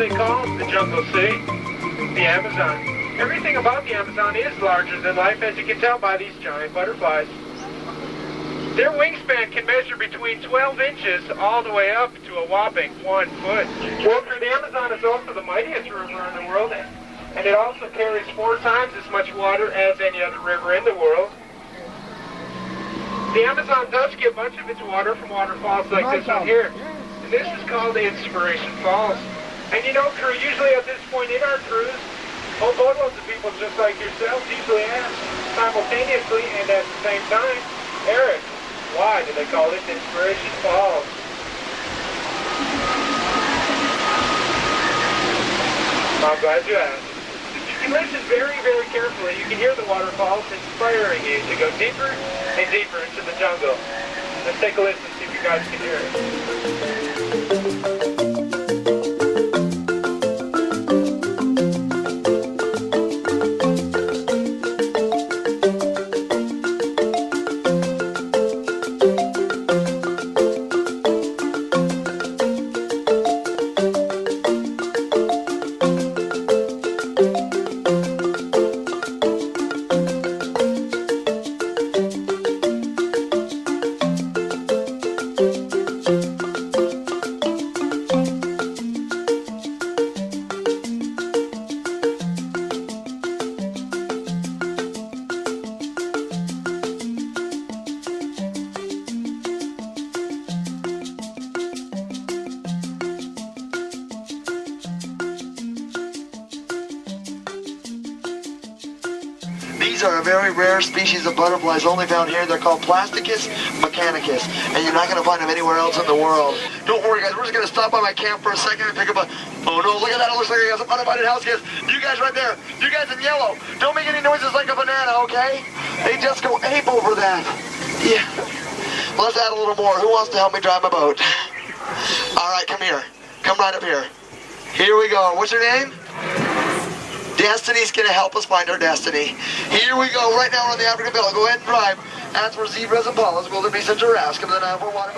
they call the jungle sea, the Amazon. Everything about the Amazon is larger than life, as you can tell by these giant butterflies. Their wingspan can measure between 12 inches all the way up to a whopping 1 foot. Walter, the Amazon is also the mightiest river in the world, and it also carries 4 times as much water as any other river in the world. The Amazon does get much of its water from waterfalls like this one here. And this is called the Inspiration Falls. And you know, crew, usually at this point in our cruise, whole boatloads of people just like yourselves usually ask simultaneously and at the same time, Eric, why do they call this Inspiration Falls? I'm glad you asked. If you listen very, very carefully, you can hear the waterfalls inspiring you to go deeper and deeper into the jungle. Let's take a listen, see if you guys can hear it. These are a very rare species of butterflies only found here. They're called Plasticus mechanicus, and you're not going to find them anywhere else in the world. Don't worry, guys. We're just going to stop by my camp for a second and pick up a... Oh, no, look at that. It looks like I got some uninvited house guests. You guys right there. You guys in yellow. Don't make any noises like a banana, okay? They just go ape over that. Yeah. Let's add a little more. Who wants to help me drive my boat? All right, come here. Come right up here. Here we go. What's your name? Destiny's gonna help us find our destiny. Here we go, right now we're on the African Bill. Go ahead and drive. That's where zebras and polos, wildebeest and giraffes come to the Nile for water.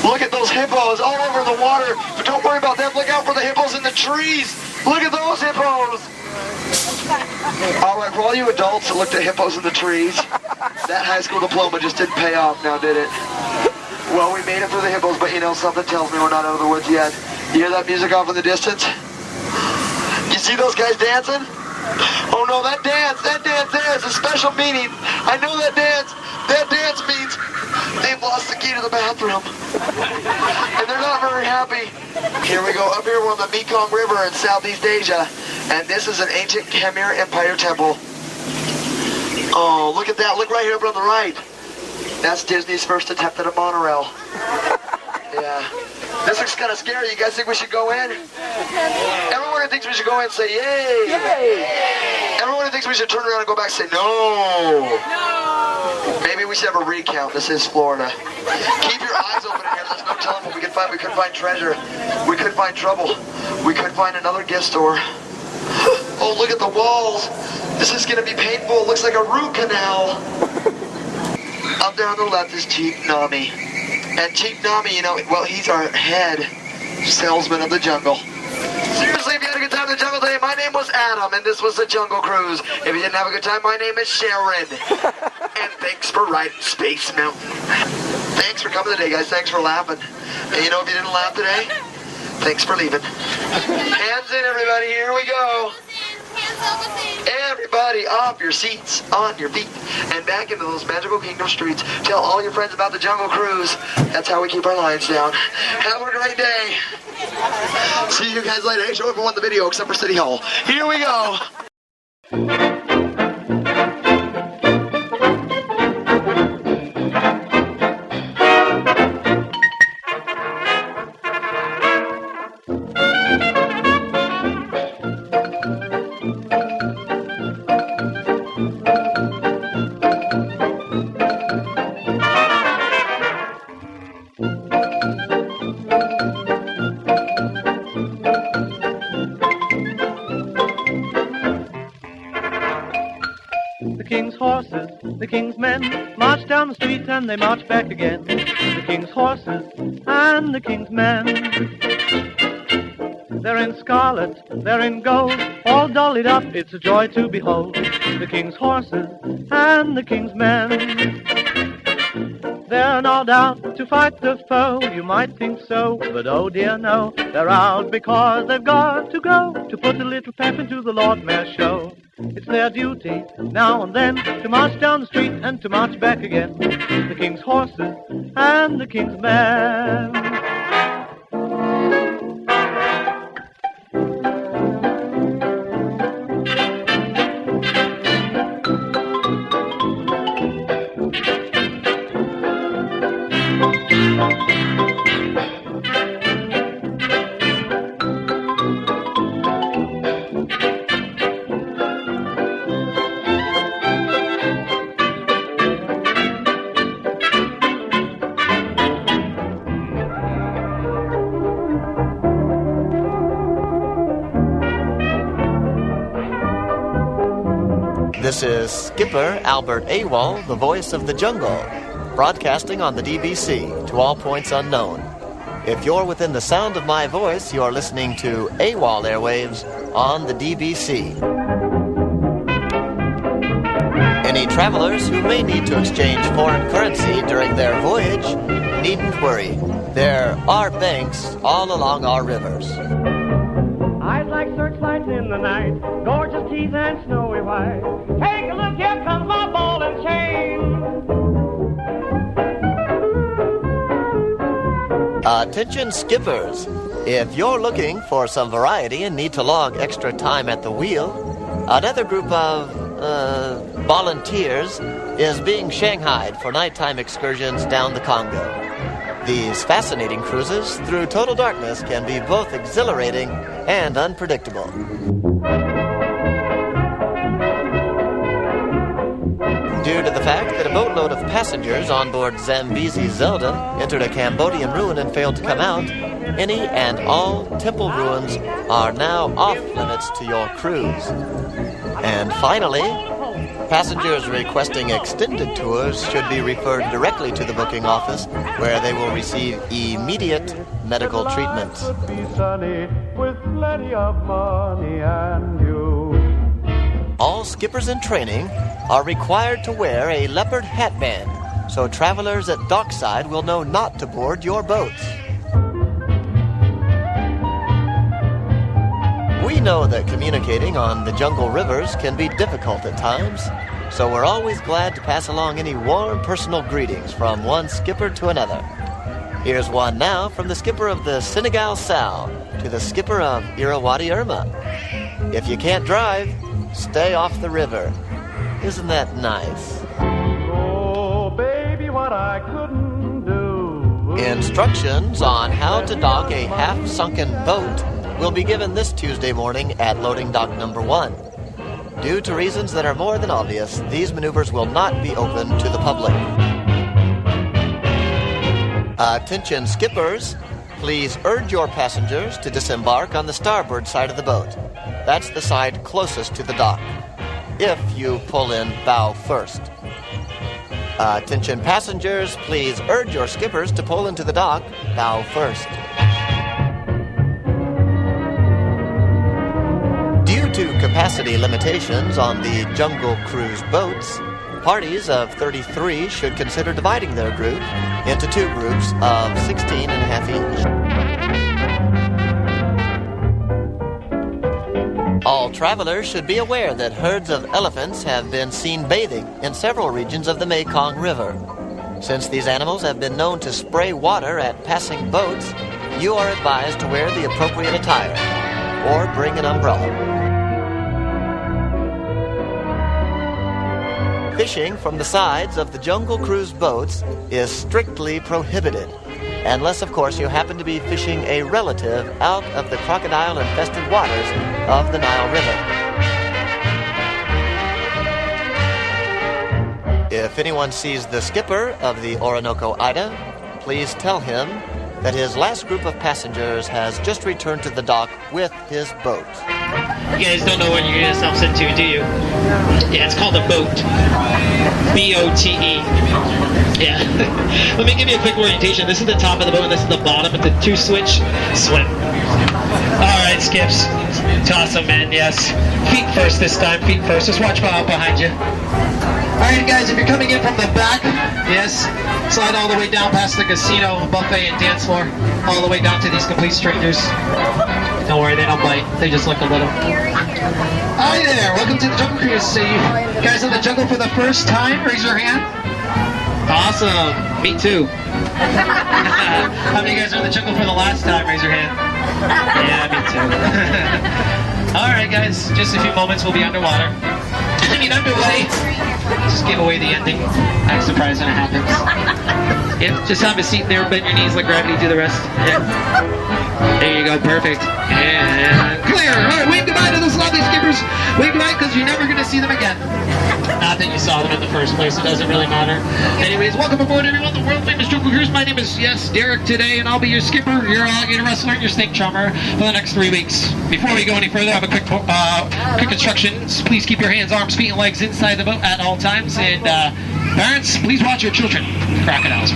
Look at those hippos all over the water. But don't worry about them. Look out for the hippos in the trees. Look at those hippos. All right, for all you adults that looked at hippos in the trees, that high school diploma just didn't pay off now, did it? Well, we made it for the hippos, but you know, something tells me we're not out of the woods yet. You hear that music off in the distance? You see those guys dancing? Oh no, that dance there is a special meaning. I know that dance. That dance means they've lost the key to the bathroom. And they're not very happy. Here we go, up here we're on the Mekong River in Southeast Asia. And this is an ancient Khmer Empire temple. Oh, look at that, look right here up on the right. That's Disney's first attempt at a monorail. Yeah. This looks kind of scary. You guys think we should go in? Everyone who thinks we should go in say yay. Yay. Everyone who thinks we should turn around and go back say no. No. Maybe we should have a recount. This is Florida. Keep your eyes open in here. There's no telling what we could find. We could find treasure. We could find trouble. We could find another gift store. Oh, look at the walls. This is going to be painful. It looks like a root canal. Up there on the left is Chief Nami. And Chief Nami, you know, well, he's our head salesman of the jungle. Seriously, if you had a good time in the jungle today, my name was Adam, and this was the Jungle Cruise. If you didn't have a good time, my name is Sharon. And thanks for riding Space Mountain. Thanks for coming today, guys. Thanks for laughing. And you know, if you didn't laugh today, thanks for leaving. Hands in, everybody. Here we go. Everybody off your seats, on your feet, and back into those magical kingdom streets. Tell all your friends about the Jungle Cruise. That's how we keep our lines down. Have a great day. See you guys later. Hey, show everyone the video except for City Hall. Here we go. The king's men march down the street and they march back again. The king's horses and the king's men. They're in scarlet, they're in gold, all dollied up, it's a joy to behold. The king's horses and the king's men. They're not out to fight the foe, you might think so, but oh dear no. They're out because they've got to go, to put a little pep into the Lord Mayor's show. It's their duty, now and then, to march down the street and to march back again. The king's horses and the king's men. This is Skipper Albert AWOL, the voice of the jungle, broadcasting on the DBC to all points unknown. If you're within the sound of my voice, you're listening to AWOL airwaves on the DBC. Any travelers who may need to exchange foreign currency during their voyage needn't worry. There are banks all along our rivers. Eyes like searchlights in the night, gorgeous teeth and snowy white. Take a look, here comes my ball and chain. Attention skippers! If you're looking for some variety and need to log extra time at the wheel, another group of, volunteers is being shanghaied for nighttime excursions down the Congo. These fascinating cruises through total darkness can be both exhilarating and unpredictable. Due to the fact that a boatload of passengers on board Zambezi Zelda entered a Cambodian ruin and failed to come out, any and all temple ruins are now off limits to your cruise. And finally, passengers requesting extended tours should be referred directly to the booking office, where they will receive immediate medical treatment. All skippers in training are required to wear a leopard hatband, so travelers at dockside will know not to board your boats. We know that communicating on the jungle rivers can be difficult at times, so we're always glad to pass along any warm personal greetings from one skipper to another. Here's one now from the skipper of the Senegal Sal to the skipper of Irrawaddy Irma. If you can't drive, stay off the river. Isn't that nice? Oh, baby, what I couldn't do. Instructions on how to dock a half-sunken boat will be given this Tuesday morning at loading dock number 1. Due to reasons that are more than obvious, these maneuvers will not be open to the public. Attention skippers, please urge your passengers to disembark on the starboard side of the boat. That's the side closest to the dock, if you pull in bow first. Attention passengers, please urge your skippers to pull into the dock bow first. Due to capacity limitations on the Jungle Cruise boats, parties of 33 should consider dividing their group into 2 groups of 16.5 each. All travelers should be aware that herds of elephants have been seen bathing in several regions of the Mekong River. Since these animals have been known to spray water at passing boats, you are advised to wear the appropriate attire or bring an umbrella. Fishing from the sides of the Jungle Cruise boats is strictly prohibited, unless, of course, you happen to be fishing a relative out of the crocodile-infested waters of the Nile River. If anyone sees the skipper of the Orinoco Ida, please tell him that his last group of passengers has just returned to the dock with his boat. You guys don't know what you're getting yourselves into, do you? Yeah, it's called a boat. B-O-T-E. Yeah. Let me give you a quick orientation. This is the top of the boat, and this is the bottom. It's a 2-switch swim. Alright, Skips. Toss them in, yes. Feet first this time, feet first. Just watch out behind you. Alright, guys, if you're coming in from the back, yes, slide all the way down past the casino, buffet, and dance floor, all the way down to these complete strangers. Don't worry, they don't bite. They just look a little. Hi there, welcome to the Jungle Cruise. So you guys in the jungle for the first time? Raise your hand. Awesome. Me too. How many of you guys are in the jungle for the last time? Raise your hand. Yeah, me too. Alright guys, just a few moments, we'll be underwater. I mean underway. Just give away the ending. I'm surprised when it happens. Yep, just have a seat there, bend your knees, let gravity do the rest. Yep. There you go, perfect. And clear. Alright, wave goodbye to those lovely skippers. Wave goodbye because you're never going to see them again. Not that you saw them in the first place, it doesn't really matter. Anyways, welcome aboard everyone, the world famous Jungle Cruise. My name is, Derek today, and I'll be your skipper, your alligator wrestler, and your snake charmer for the next 3 weeks. Before we go any further, I have a quick instructions. Please keep your hands, arms, feet, and legs inside the boat at all times. And parents, please watch your children. Crocodiles.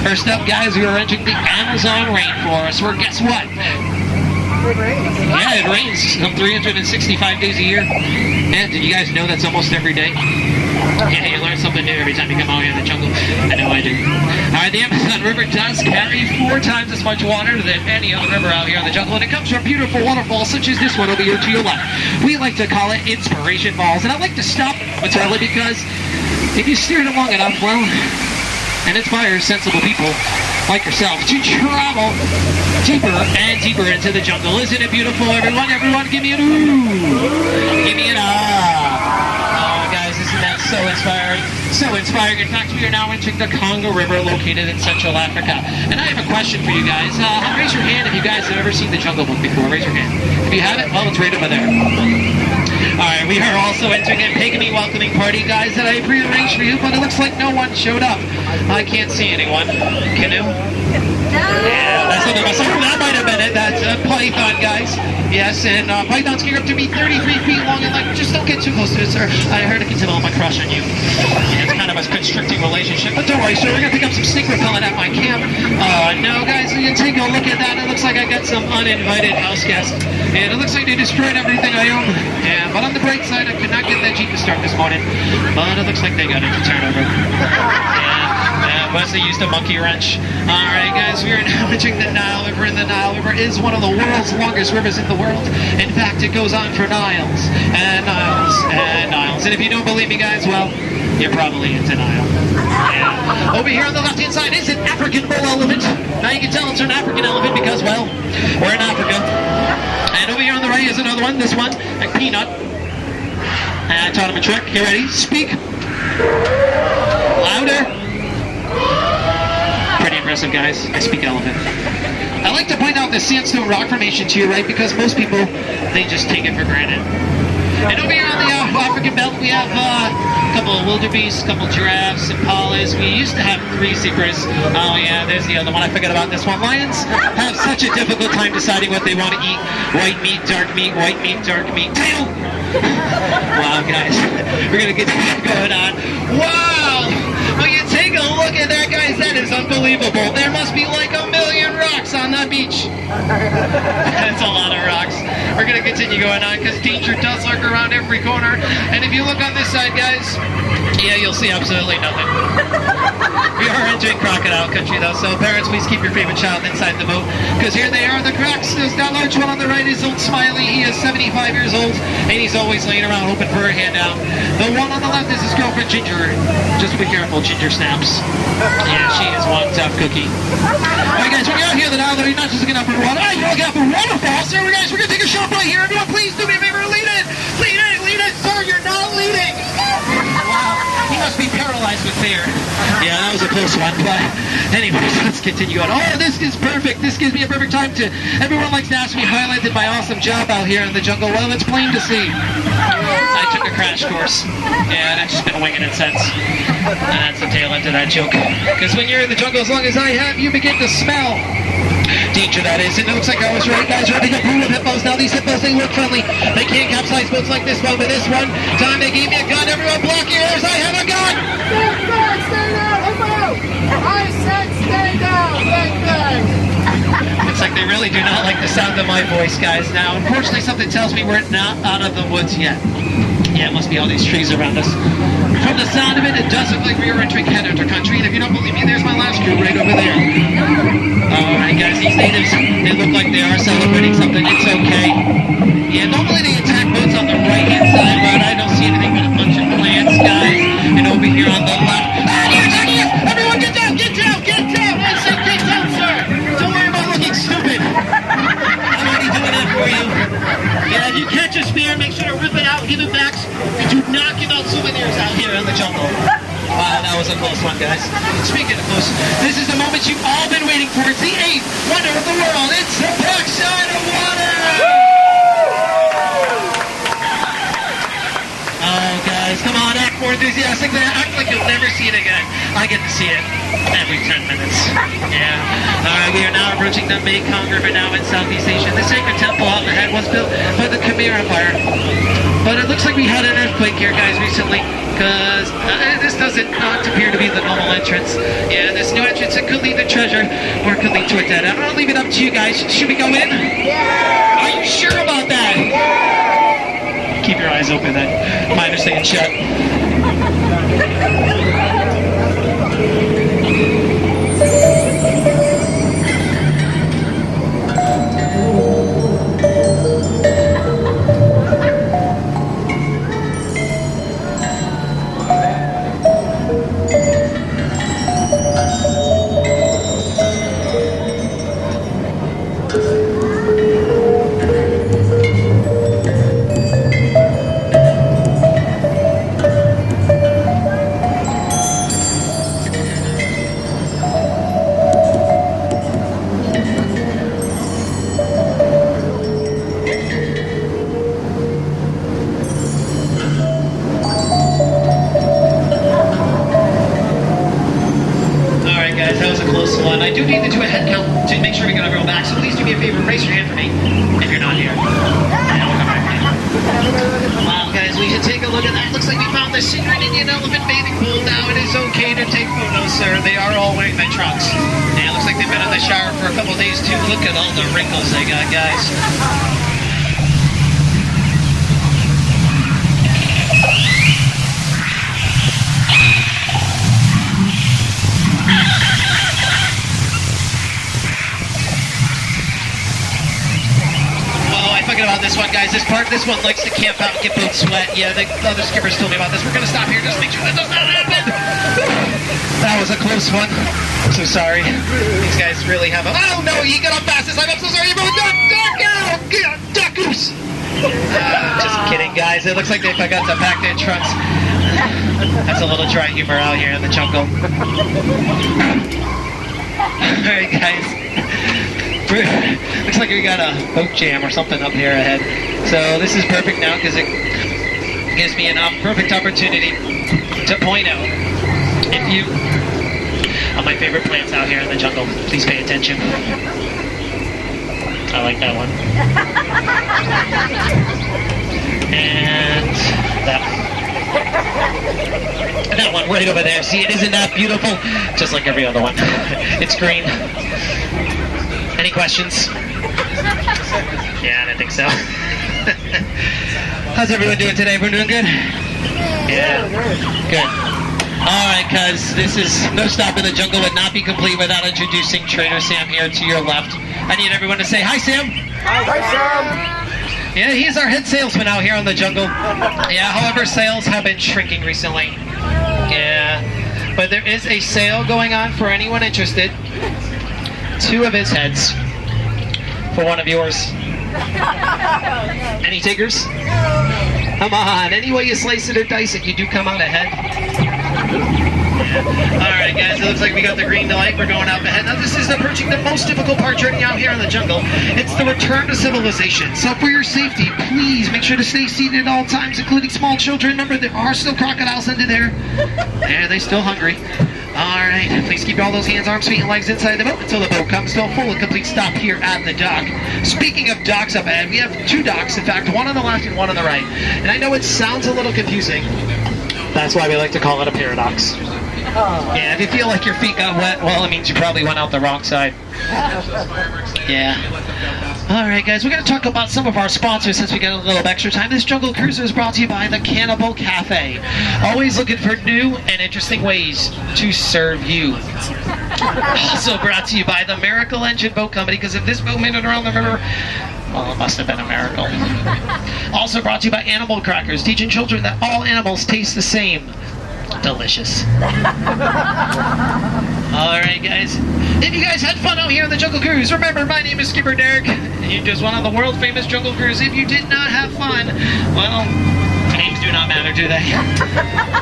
First up, guys, we are entering the Amazon rainforest, where guess what? Yeah, it rains some 365 days a year. And did you guys know that's almost every day? Yeah, you learn something new every time you come out here in the jungle. I know I do. Alright, the Amazon River does carry 4 times as much water than any other river out here in the jungle, and it comes from beautiful waterfalls such as this one over here to your left. We like to call it Inspiration Falls, and I like to stop momentarily because if you steer it long enough, well, and inspires sensible people like yourself to travel deeper and deeper into the jungle. Isn't it beautiful, everyone? Everyone, give me an ooh. Give me an ah. Oh, guys, isn't that so inspiring? So inspiring. In fact, we are now entering the Congo River located in Central Africa. And I have a question for you guys. Raise your hand if you guys have ever seen the Jungle Book before. Raise your hand. If you haven't, well, it's right over there. Alright, we are also entering a pygmy welcoming party, guys, that I prearranged for you, but it looks like no one showed up. I can't see anyone. Canoe? Yeah, that's what that might have been it. That's a python, guys. Yes, and pythons can get up to be 33 feet long, and like, just don't get too close to it, sir. I heard it can develop a crush on you. Yeah, it's kind of a constricting relationship, but don't worry, sir. We're gonna pick up some snake repellent at my camp. No, guys, you take a look at that. It looks like I got some uninvited house guests, and it looks like they destroyed everything I own. Yeah, but on the bright side, I could not get that Jeep to start this morning, but it looks like they got it to turn over. Wesley used a monkey wrench. Alright guys, we are now entering the Nile River, and the Nile River is one of the world's longest rivers in the world. In fact, it goes on for Niles, and Niles, and Niles. And if you don't believe me, guys, well, you're probably into Nile. Yeah. Over here on the left-hand side is an African bull elephant. Now you can tell it's an African elephant because, well, we're in Africa. And over here on the right is another one, this one, a peanut. And I taught him a trick. You ready? Speak. Louder. Pretty impressive, guys. I speak elephant. I like to point out the sandstone rock formation to your right because most people, they just take it for granted. And over here on the African belt, we have a couple of wildebeests, a couple of giraffes, impalas. We used to have 3 zebras. Oh yeah, there's the other one. I forgot about this one. Lions have such a difficult time deciding what they want to eat. White meat, dark meat, white meat, dark meat. Tail! Wow, guys. We're going to get going on. Wow! Will you take a look at that, guys? That is unbelievable. There must be like 1 million rocks on that beach. That's a lot of rocks. We're going to continue going on because danger does lurk around every corner. And if you look on this side, guys, yeah, you'll see absolutely nothing. We are entering crocodile country, though, so parents, please keep your favorite child inside the boat because here they are, the crocs. There's that large one on the right is old Smiley. He is 75 years old, and he's always laying around hoping for a handout. The one on the left is his girlfriend, Ginger. Just be careful, Ginger snaps. Yeah, she is one tough cookie. Alright guys, when you're out here in the Nile, you're not just looking out for water. You're looking out for waterfalls. So guys, we're going to take a shot right here. Everyone, please do me a favor. Lead it. Lead it. Lead it. Sir, you're not leading. Wow. He must be paralyzed with fear. Yeah, that was a close one. But anyways, let's continue on. Oh, this is perfect. This gives me a perfect time to... Everyone likes to ask me how I landed my awesome job out here in the jungle. Well, it's plain to see. I took a crash course. Yeah, and I've just been winging it since. And that's the tail end of that joke. Because when you're in the jungle as long as I have, you begin to smell danger, that is. And it looks like I was right, guys. Running a pool of hippos. Now these hippos, they look friendly. They can't capsize boats like this one, but this one time they gave me a gun. Everyone block your ears. I have a gun! Stay down, hippo! I said stay down, bang bang! It's like They really do not like the sound of my voice, guys. Now, unfortunately, something tells me we're not out of the woods yet. Yeah, it must be all these trees around us. From the sound of it, it does look like we are entering Canada country, and if you don't believe me, there's my last crew right over there. Alright guys, these natives, they look like they are celebrating something. It's okay. Yeah, normally they attack boats on the right-hand side, but I don't see anything but a bunch of plants, guys. And over here on the left... Ah, they're attacking us! Everyone get down! Get down! Get down! I said get down, sir! Don't worry about looking stupid. I'm already doing that for you. Yeah, if you catch a spear, make sure to rip it out and give it back. You do not give out souvenirs out here in the jungle. Wow, that was a close one, guys. Speaking of close, this is the moment you've all been waiting for. It's the 8th wonder of the world. It's the backside of water! Oh, guys, come on, act more enthusiastic. Act like you'll never see it again. I get to see it every 10 minutes. Yeah. Alright, we are now approaching the Mekong River now in Southeast Asia. The sacred temple out ahead was built by the Khmer Empire. But it looks like we had an earthquake here, guys, recently, because this doesn't not appear to be the normal entrance. Yeah, this new entrance, it could lead to treasure, or it could lead to a dead end. I'm going to leave it up to you guys. Should we go in? Yeah! Are you sure about that? Yeah! Keep your eyes open then. Mine are staying shut. I do need to do a head count to make sure we got everyone back, so please do me a favor, raise your hand for me if you're not here. Wow, guys, we should take a look at that. Looks like we found the secret Indian elephant bathing pool. Now it is okay to take photos, sir. They are all wearing their trunks. And it looks like they've been in the shower for a couple days, too. Look at all the wrinkles they got, guys. About this one, guys. This one likes to camp out and get boats wet. Yeah, the other skippers told me about this. We're gonna stop here just to make sure that does not happen. That was a close one. I'm so sorry. These guys really have a... Oh no, you got off fast this time. I'm so sorry. Duck goose. Just kidding, guys. It looks like they forgot to pack their trunks. That's a little dry humor out here in the jungle. All right, guys. Looks like we got a boat jam or something up here ahead. So this is perfect now because it gives me a perfect opportunity to point out if you my favorite plants out here in the jungle. Please pay attention. I like that one. And that one right over there. See, it isn't that beautiful? Just like every other one. It's green. Any questions? Yeah, I don't think so. How's everyone doing today? Everyone doing good? Yeah. Good. Alright, cuz this is No Stop in the Jungle would not be complete without introducing Trader Sam here to your left. I need everyone to say hi, Sam. Hi, Sam. Yeah, he's our head salesman out here in the jungle. Yeah, however, sales have been shrinking recently. Yeah. But there is a sale going on for anyone interested. 2 of his heads for one of yours. Any takers? Come on, any way you slice it or dice it, you do come out ahead. Alright guys, it looks like we got the green light. We're going out ahead. Now this is approaching the most difficult part journey out here in the jungle. It's the return to civilization. So for your safety, please make sure to stay seated at all times, including small children. Remember, there are still crocodiles under there. They're still hungry. Alright, please keep all those hands, arms, feet, and legs inside the boat until the boat comes to a full and complete stop here at the dock. Speaking of docks up ahead, we have 2 docks, in fact, one on the left and one on the right. And I know it sounds a little confusing. That's why we like to call it a paradox. Yeah, if you feel like your feet got wet, well, it means you probably went out the wrong side. Yeah. All right, guys, we're going to talk about some of our sponsors since we got a little extra time. This Jungle Cruiser is brought to you by the Cannibal Cafe. Always looking for new and interesting ways to serve you. Also brought to you by the Miracle Engine Boat Company, because if this boat made it around the river, well, it must have been a miracle. Also brought to you by Animal Crackers, teaching children that all animals taste the same. Delicious. Alright, guys. If you guys had fun out here on the Jungle Cruise, remember, my name is Skipper Derek, and you just went on the world famous Jungle Cruise. If you did not have fun, well, names do not matter, do they?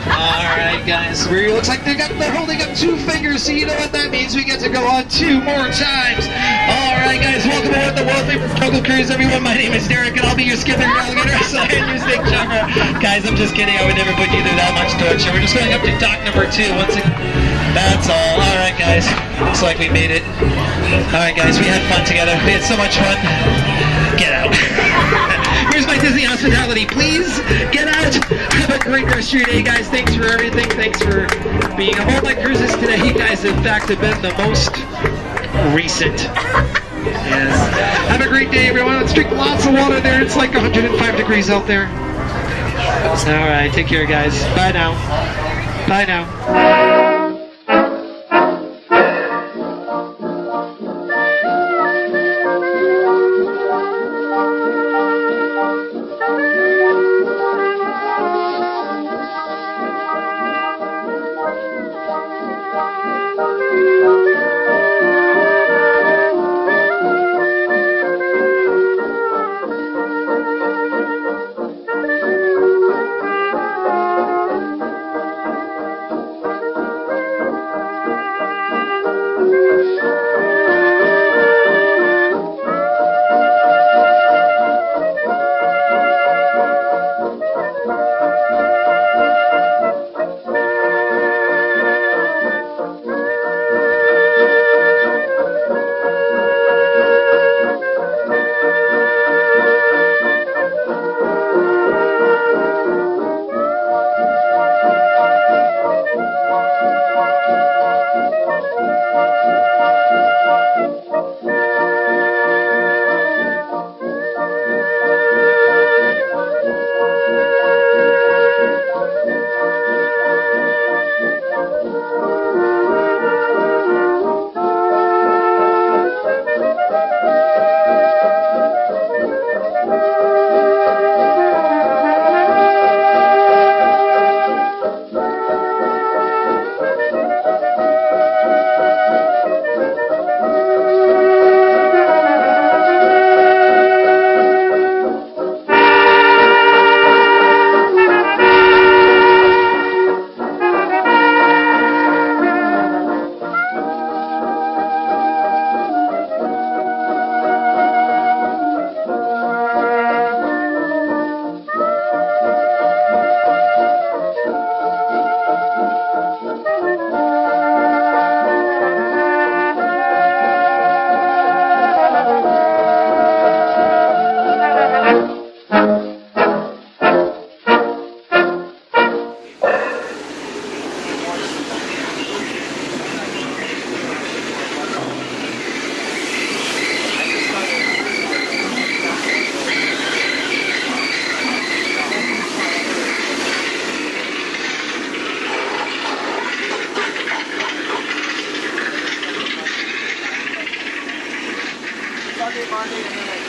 Alright, guys. It looks like they're holding up 2 fingers, so you know what that means. We get to go on 2 more times. Alright, guys. Welcome aboard the world famous Jungle Cruise, everyone. My name is Derek, and I'll be your skipper, your alligator, so and your snake charmer. Guys, I'm just kidding. I would never put you through that much torture. We're just going up to dock number 2 once again. That's all. Alright, guys. Looks like we made it. Alright, guys. We had fun together. We had so much fun. Get out. Here's my Disney hospitality. Please get out. Have a great rest of your day, guys. Thanks for everything. Thanks for being on all my cruises today. You guys, in fact, have been the most recent. Yes. Have a great day, everyone. Let's drink lots of water there. It's like 105 degrees out there. All right. Take care, guys. Bye now. Bye now. Monday, and then